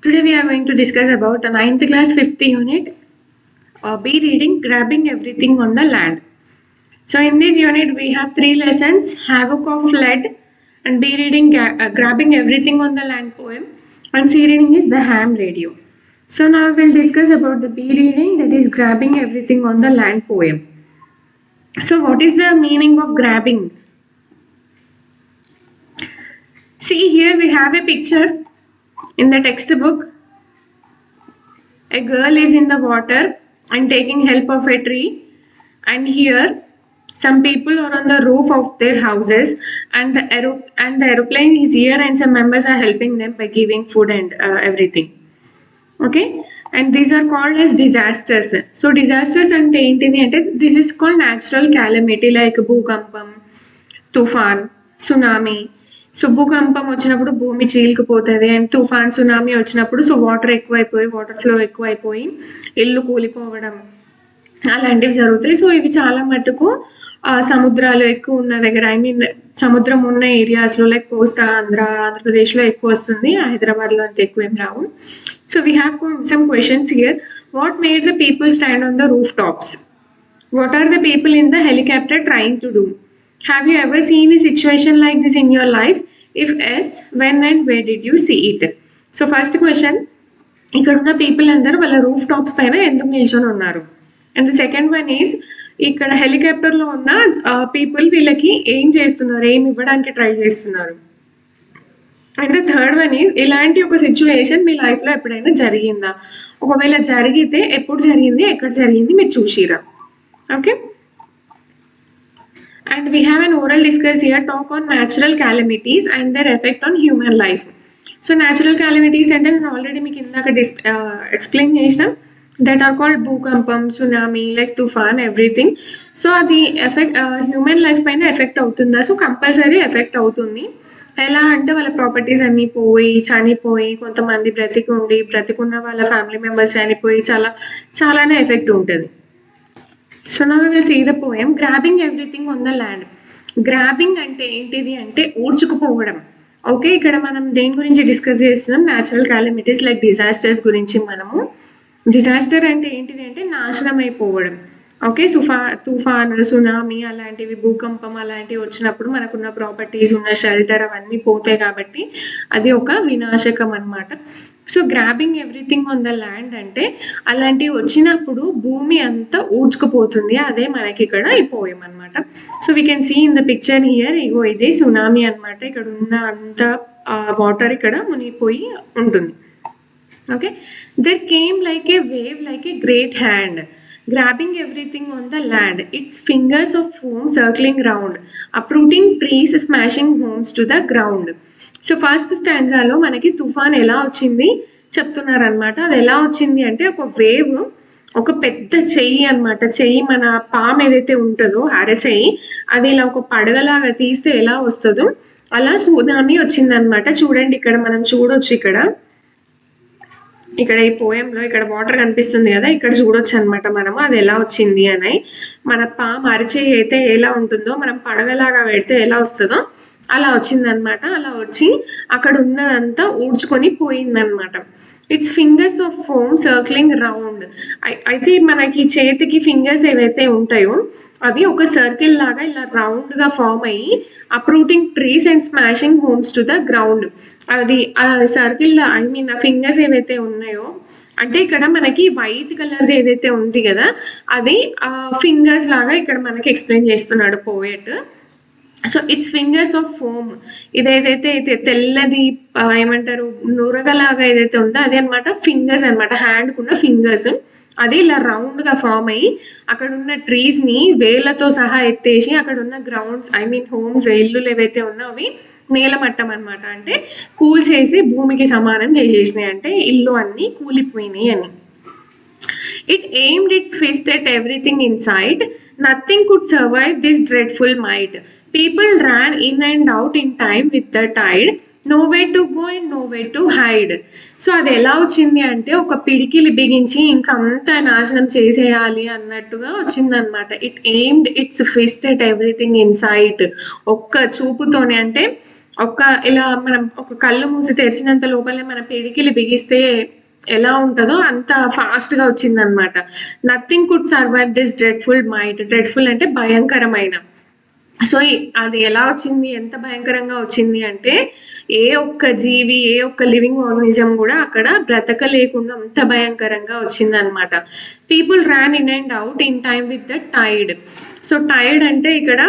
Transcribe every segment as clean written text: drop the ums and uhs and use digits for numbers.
Today we are going to discuss about the 9th class 5th unit, B reading, grabbing everything on the land. So in this unit we have 3 lessons, havoc of lead, and B reading, grabbing everything on the land poem, and C reading is the ham radio. So now we'll discuss about the B reading, that is grabbing everything on the land poem. So what is the meaning of grabbing? See, here we have a picture in the textbook. A girl is in the water and taking help of a tree, and here some people are on the roof of their houses, and the aeroplane is here, and some members are helping them by giving food and everything. Okay, and these are called as disasters. So disasters ante enti ante this is called natural calamity like bhukampam, తుఫాన్, tsunami. So భూకంపం వచ్చినప్పుడు భూమి చీలికిపోతుంది, and తుఫాన్, tsunami వచ్చినప్పుడు so water flow ఎక్కువైపోయి ఇల్లు కూలిపోవడం అలాంటివి జరుగుతాయి. సో ఇవి చాలా మటుకు సముద్రాలు ఎక్కువ ఉన్న దగ్గర, ఐ మీన్ సముద్రం ఉన్న ఏరియాస్లో లైక్ కోస్తా ఆంధ్రప్రదేశ్లో ఎక్కువ వస్తుంది, హైదరాబాద్లో అంత ఎక్కువ ఏం రావు. So we have some questions here. What made the people stand on the roof tops? What are the people in the helicopter trying to do? Have you ever seen a situation like this in your life? If yes, when and where did you see it? So first question, ఇక్కడ ఉన్న people అందరూ వాళ్ళ roof tops పైన ఎందుకు నిల్చొని ఉన్నారు? And the second one is ఇక్కడ హెలికాప్టర్లో ఉన్న పీపుల్ వీళ్ళకి ఏం చేస్తున్నారు, ఏం ఇవ్వడానికి ట్రై చేస్తున్నారు? And the third one is ఇలాంటి ఒక సిచ్యువేషన్ మీ లైఫ్లో ఎప్పుడైనా జరిగిందా? ఒకవేళ జరిగితే ఎప్పుడు జరిగింది, ఎక్కడ జరిగింది, మీరు చూసిరా? Okay, and we have an oral discuss here, talk on natural calamities and their effect on human life. So natural calamities and then already meeku indaka explain chesina, that are called bhukampam, tsunami, like tufan, everything. So the effect human life paina effect avutunda? So compulsory effect avutundi. ఎలా అంటే వాళ్ళ properties అన్నీ పోయి చనిపోయి, కొంతమంది బ్రతికున్న వాళ్ళ family members చనిపోయి చాలానే ఎఫెక్ట్ ఉంటుంది. So now we will see the poem grabbing everything on the land. Grabbing అంటే ఏంటిది అంటే ఊడ్చుకుపోవడం. ఓకే, ఇక్కడ మనం దేని గురించి డిస్కస్ చేస్తున్నాం? న్యాచురల్ క్యాలమిటీస్ లైక్ డిజాస్టర్స్ గురించి మనము. డిజాస్టర్ అంటే ఏంటిది అంటే నాశనం అయిపోవడం. ఓకే, తుఫాన్, సునామీ అలాంటివి, భూకంపం అలాంటివి వచ్చినప్పుడు మనకున్న ప్రాపర్టీస్, ఉన్న షెల్టర్ అవన్నీ పోతాయి కాబట్టి అది ఒక వినాశకం అన్నమాట. So grabbing everything on the land అంటే అలాంటివి వచ్చినప్పుడు భూమి అంతా ఊడ్చుకుపోతుంది, అదే మనకి ఇక్కడ ఈ పోయం అనమాట. So we can see in the picture here, ఇగో ఇదే సునామీ అనమాట. ఇక్కడ ఉన్న అంత వాటర్ ఇక్కడ మునిగిపోయి ఉంటుంది. Okay, there came like a wave, like a great hand, grabbing everything on the land, its fingers of foam circling round, uprooting trees, smashing homes to the ground. So first స్టాంజాలో మనకి తుఫాన్ ఎలా వచ్చింది చెప్తున్నారనమాట. అది ఎలా వచ్చింది అంటే ఒక వేవ్, ఒక పెద్ద చెయ్యి అనమాట. చెయ్యి మన పామ్ ఏదైతే ఉంటుందో అరచెయ్యి, అది ఇలా ఒక పడగలాగా తీస్తే ఎలా వస్తుందో అలా సునామీ వచ్చిందనమాట. చూడండి ఇక్కడ మనం చూడొచ్చు, ఇక్కడ ఈ పోయంలో ఇక్కడ వాటర్ కనిపిస్తుంది కదా, ఇక్కడ చూడొచ్చు అనమాట మనము అది ఎలా వచ్చింది అని. మన పామ్ అరచేయి అయితే ఎలా ఉంటుందో మనం పడగలాగా పెడితే ఎలా వస్తుందో అలా వచ్చిందనమాట. అలా వచ్చి అక్కడ ఉన్నదంతా ఊడ్చుకొని పోయిందనమాట. Its fingers of foam circling round. అయితే మనకి చేతికి ఫింగర్స్ ఏవైతే ఉంటాయో అవి ఒక సర్కిల్ లాగా ఇలా రౌండ్గా ఫామ్ అయ్యి uprooting trees and smashing homes to the ground. అది సర్కిల్, ఐ మీన్ ఆ ఫింగర్స్ ఏవైతే ఉన్నాయో అంటే ఇక్కడ మనకి వైట్ కలర్ది ఏదైతే ఉంది కదా అది ఫింగర్స్ లాగా ఇక్కడ మనకి ఎక్స్ప్లెయిన్ చేస్తున్నాడు poet. So its fingers of foam, ఇదేదైతే తెల్లది ఏమంటారు నురగలాగా ఏదైతే ఉందో అదే అనమాట ఫింగర్స్ అనమాట, హ్యాండ్కున్న ఫింగర్స్. అది ఇలా రౌండ్గా ఫామ్ అయ్యి అక్కడ ఉన్న ట్రీస్ని వేళ్ళతో సహా ఎత్తేసి అక్కడ ఉన్న గ్రౌండ్స్, ఐ మీన్ హోమ్స్, ఇల్లులు ఏవైతే ఉన్నాయో అవి నేలమట్టం అనమాట. అంటే కూల్ చేసి భూమికి సమానం చేసేసినాయి, అంటే ఇల్లు అన్నీ కూలిపోయినాయి అని. It aimed its fist at everything in sight. Nothing could survive this dreadful might. People ran in and out in time with the tide. Nowhere to go and nowhere to hide. So అది ఎలా వచ్చింది అంటే ఒక పిడికిలి బిగించి ఇంకా అంతా నాశనం చేసేయాలి అన్నట్టుగా వచ్చిందనమాట. It aimed its fist at everything in sight. ఒక్క చూపుతోనే, అంటే ఇలా మనం ఒక కళ్ళు మూసి తెరిచినంత లోపలే మన పిడికిలి బిగిస్తే ఎలా ఉంటదో అంత ఫాస్ట్‌గా వచ్చిందనమాట. Nothing could survive this dreadful might. Dreadful అంటే భయంకరమైన. సో, అది ఎలా వచ్చింది? ఎంత భయంకరంగా వచ్చింది అంటే, ఏ ఒక్క జీవి, ఏ ఒక్క లివింగ్ ఆర్గానిజం గూడా అక్కడ బ్రతకలేకుండా అంత భయంకరంగా వచ్చిందనమాట. People ran in and out in time with the tide. So, tide అంటే ఇక్కడ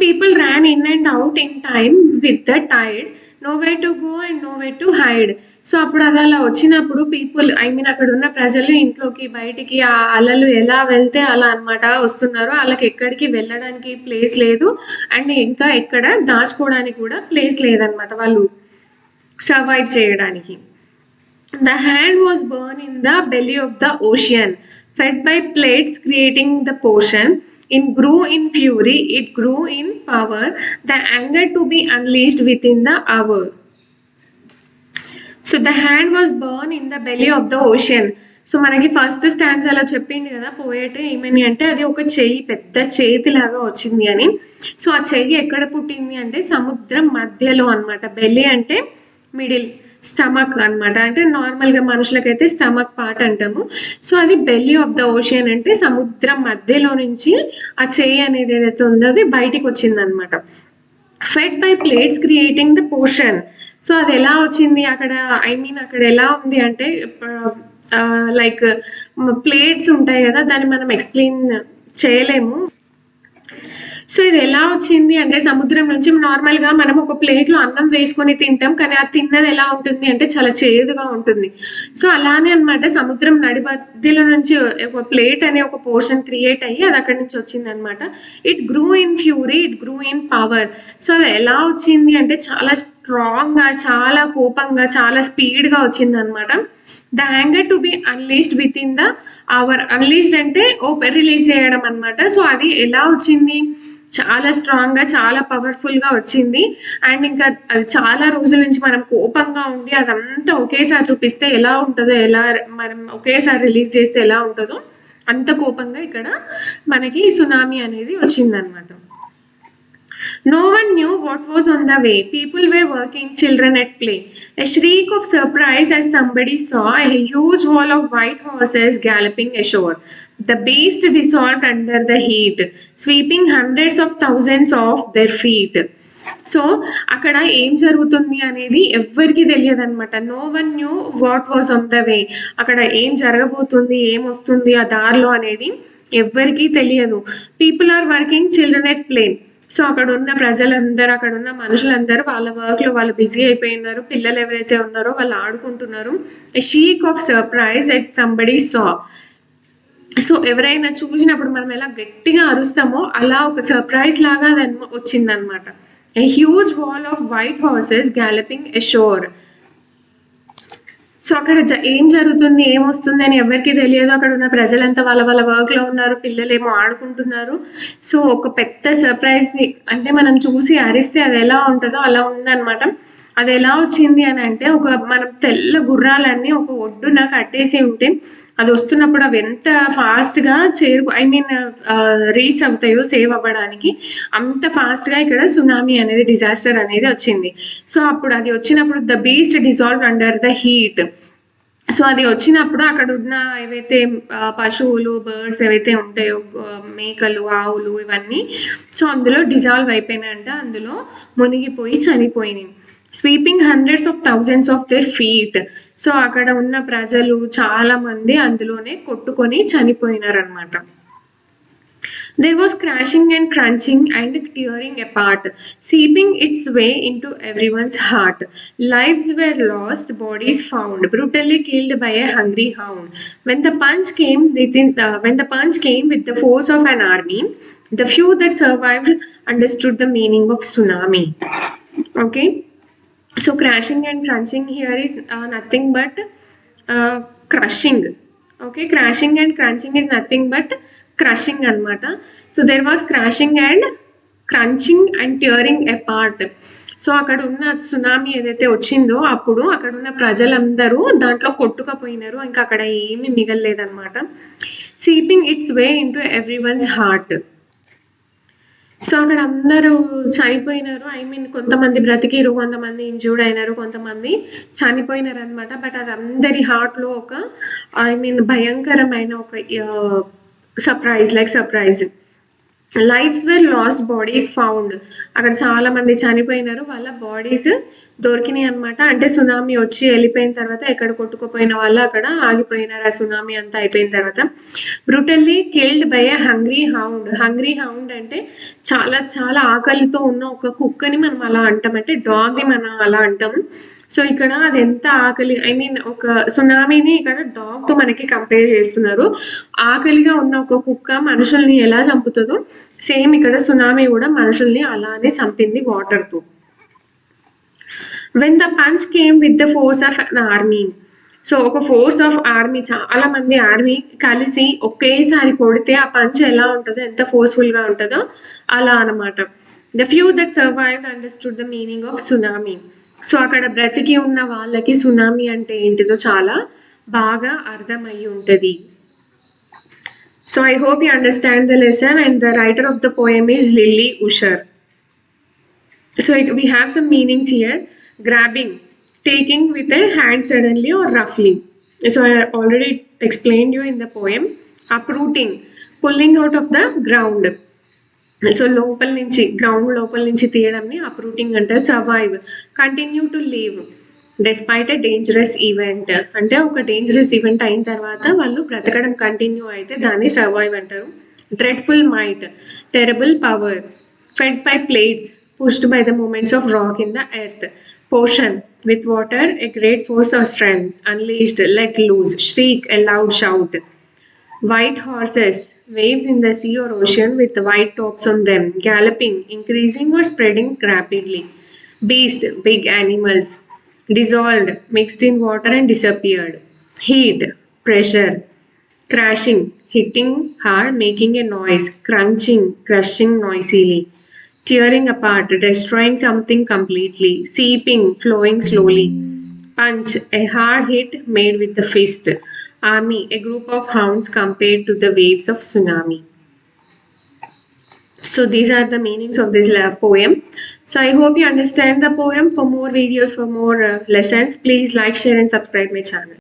people ran in and out in time with the tide. Nowhere to go and nowhere to hide. So అప్పుడు అది అలా వచ్చినప్పుడు పీపుల్ అక్కడ ఉన్న ప్రజలు ఇంట్లోకి బయటికి ఆ అలలు ఎలా వెళ్తే అలా అన్నమాట వస్తున్నారు. వాళ్ళకి ఎక్కడికి వెళ్ళడానికి ప్లేస్ లేదు అండ్ ఇంకా ఎక్కడ దాచుకోవడానికి కూడా ప్లేస్ లేదన్నమాట వాళ్ళు సర్వైవ్ చేయడానికి. The hand was burned in the belly of the ocean, fed by plates creating the potion. It grew in fury, it grew in power, the anger to be unleashed within the hour. So the hand was burned in the belly of the ocean. So మనకి first స్టాన్జాలో చెప్పింది కదా poet ఏమని అంటే అది ఒక చెయ్యి, పెద్ద చేతిలాగా వచ్చింది అని. సో ఆ చెయ్యి ఎక్కడ పుట్టింది అంటే సముద్రం మధ్యలో అన్నమాట. బెల్లి అంటే మిడిల్, స్టమక్ అన్నమాట. అంటే నార్మల్గా మనుషులకైతే స్టమక్ పార్ట్ అంటాము. సో అది బెల్లీ ఆఫ్ ద ఓషియన్ అంటే సముద్రం మధ్యలో నుంచి ఆ చెయ్యి అనేది ఏదైతే ఉందో అది బయటికి వచ్చిందనమాట. Fed by plates creating the potion. So అది ఎలా వచ్చింది అక్కడ, అక్కడ ఎలా ఉంది అంటే లైక్ ప్లేట్స్ ఉంటాయి కదా, దాన్ని మనం ఎక్స్ప్లెయిన్ చేయలేము. సో ఇది ఎలా వచ్చింది అంటే సముద్రం నుంచి నార్మల్గా మనం ఒక ప్లేట్లో అన్నం వేసుకొని తింటాం, కానీ అది తిన్నది ఎలా ఉంటుంది అంటే చాలా చేదుగా ఉంటుంది. సో అలానే అనమాట సముద్రం నడిమధ్యలో నుంచి ఒక ప్లేట్ అనే ఒక పోర్షన్ క్రియేట్ అయ్యి అది అక్కడి నుంచి వచ్చింది అనమాట. It గ్రూ in fury, it గ్రూ in power. So అది ఎలా వచ్చింది అంటే చాలా స్ట్రాంగ్గా, చాలా కోపంగా, చాలా స్పీడ్గా వచ్చింది అనమాట. The anger to be unleashed within the hour. Unleashed అంటే రిలీజ్ చేయడం అనమాట. సో అది ఎలా వచ్చింది, చాలా స్ట్రాంగ్గా, చాలా పవర్ఫుల్గా వచ్చింది. అండ్ ఇంకా అది చాలా రోజుల నుంచి మనం కోపంగా ఉండి అదంతా ఒకేసారి చూపిస్తే ఎలా ఉంటుందో, ఎలా మనం ఒకేసారి రిలీజ్ చేస్తే ఎలా ఉంటుందో అంత కోపంగా ఇక్కడ మనకి సునామీ అనేది వచ్చిందనమాట. No one knew what was on the way. People were working, children at play. A shriek of surprise as somebody saw a huge wall of white horses galloping ashore. The beast dissolved under the heat, sweeping hundreds of thousands off their feet. So అక్కడ ఏం జరుగుతుంది అనేది ఎవ్వరికి తెలియదు అనమాట. No one knew what was on the way. అక్కడ ఏం జరగబోతుంది, ఏం వస్తుంది ఆ దారిలో అనేది ఎవ్వరికీ తెలియదు. People are working, children at play. So అక్కడ ఉన్న ప్రజలందరూ, అక్కడ ఉన్న మనుషులందరూ వాళ్ళ వర్క్లో వాళ్ళు బిజీ అయిపోయినారు. పిల్లలు ఎవరైతే ఉన్నారో వాళ్ళు ఆడుకుంటున్నారు. A shriek of surprise at somebody saw. So ఎవరైనా చూసినప్పుడు మనం ఎలా గట్టిగా అరుస్తామో అలా ఒక సర్ప్రైజ్ లాగా వచ్చిందనమాట. A huge wall of white horses galloping ashore. So అక్కడ ఏం జరుగుతుంది, ఏమొస్తుంది అని ఎవరికి తెలియదు. అక్కడ ఉన్న ప్రజలంతా వాళ్ళ వాళ్ళ వర్క్లో ఉన్నారు, పిల్లలేమో ఆడుకుంటున్నారు. సో ఒక పెద్ద సర్ప్రైజ్ అంటే మనం చూసి అరిస్తే అది ఎలా ఉంటుందో అలా ఉందన్నమాట. అది ఎలా వచ్చింది అని అంటే మనం తెల్ల గుర్రాలన్నీ ఒక ఒడ్డున కట్టేసి ఉంటే అది వస్తున్నప్పుడు అవి ఎంత ఫాస్ట్గా రీచ్ అవుతాయో సేవ్ అవ్వడానికి, అంత ఫాస్ట్గా ఇక్కడ సునామీ అనేది, డిజాస్టర్ అనేది వచ్చింది. సో అప్పుడు అది వచ్చినప్పుడు the beast dissolve under the heat. So అది వచ్చినప్పుడు అక్కడ ఉన్న ఏవైతే పశువులు, బర్డ్స్ ఏవైతే ఉంటాయో, మేకలు, ఆవులు ఇవన్నీ, సో అందులో డిజాల్వ్ అయిపోయినాయంట, అందులో మునిగిపోయి చనిపోయినాయి. Sweeping hundreds of thousands of their feet. So అక్కడ ఉన్న ప్రజలు చాలా మంది అందులోనే కొట్టుకొని చనిపోయినారనమాట. There was crashing and crunching and tearing apart, seeping its way into everyone's heart. Lives were lost, bodies found, brutally killed by a hungry hound. When the punch came with the force of an army, the few that survived understood the meaning of tsunami. Okay. So crashing and crunching here is nothing but crushing. Okay, crashing and crunching is nothing but crushing anamata. So there was crashing and crunching and tearing apart. So అక్కడ ఉన్న tsunami ఏదైతే వచ్చిందో అప్పుడు అక్కడ ఉన్న ప్రజలందరూ దాంట్లో కొట్టుకపోయినారు, ఇంకా అక్కడ ఏమీ మిగలలేదన్నమాట. Seeping its way into everyone's heart. So అక్కడ అందరూ చనిపోయినారు. ఐ మీన్ కొంతమంది బ్రతికిరు, కొంతమంది ఇంజ్యూర్డ్ అయినారు, కొంతమంది చనిపోయినారు అనమాట. బట్ అది అందరి హార్ట్‌లో ఒక ఐ మీన్ భయంకరమైన ఒక surprise. Lives were lost, bodies found. అక్కడ చాలా మంది చనిపోయినారు, వాళ్ళ బాడీస్ దొరికినాయి అనమాట. అంటే సునామీ వచ్చి వెళ్ళిపోయిన తర్వాత ఎక్కడ కొట్టుకుపోయిన వాళ్ళు అక్కడ ఆగిపోయినారు. ఆ సునామీ అంతా అయిపోయిన తర్వాత brutally killed by a hungry hound అంటే చాలా చాలా ఆకలితో ఉన్న ఒక కుక్కని మనం అలా అంటాం, అంటే డాగ్ని మనం అలా అంటాం. సో ఇక్కడ అది ఎంత ఆకలి, ఐ మీన్ ఒక సునామీని ఇక్కడ డాగ్ తో మనకి కంపేర్ చేస్తున్నారు. ఆకలిగా ఉన్న ఒక కుక్క మనుషుల్ని ఎలా చంపుతుందో సేమ్ ఇక్కడ సునామీ కూడా మనుషుల్ని అలానే చంపింది వాటర్ తో. When the punch came with the force of an army. So ఒక ఫోర్స్ ఆఫ్ ఆర్మీ, చాలా మంది ఆర్మీ కలిసి ఒకేసారి కొడితే ఆ పంచ్ ఎలా ఉంటుందో, ఎంత ఫోర్స్ఫుల్ గా ఉంటుందో అలా అనమాట. The few that survive understood the meaning of tsunami. So అక్కడ బ్రతికి ఉన్న వాళ్ళకి సునామీ అంటే ఏంటిదో చాలా బాగా అర్థమయ్యి ఉంటది. So I hope you understand the lesson, and the writer of the poem is Lily Usher. So we have some meanings here. Grabbing, taking with a hand suddenly or roughly. So I already explained you in the poem. Uprooting, pulling out of the ground. So లోపల నుంచి, ground లోపల నుంచి తీయడంని uprooting అంటారు. Survive, continue to live despite a dangerous event. అంటే ఒక dangerous event అయిన తర్వాత వాళ్ళు బ్రతకడం కంటిన్యూ అయితే దాన్ని సర్వైవ్ అంటారు. Dreadful might, terrible power. Fed by plates, pushed by the movements of rock in the earth. Potion, with water a great force of strength. Unleashed, let loose. Shriek, a loud shout. White horses, waves in the sea or ocean with white tops on them, galloping, increasing or spreading rapidly. Beast, big animals. Dissolved, mixed in water and disappeared. Heat, pressure. Crashing, hitting hard, making a noise. Crunching, crushing noisily. Tearing apart, destroying something completely. Seeping, flowing slowly. Punch, a hard hit made with the fist. Army, a group of hounds compared to the waves of tsunami. So these are the meanings of this poem. So I hope you understand the poem. For more videos, for more lessons, please like, share and subscribe my channel.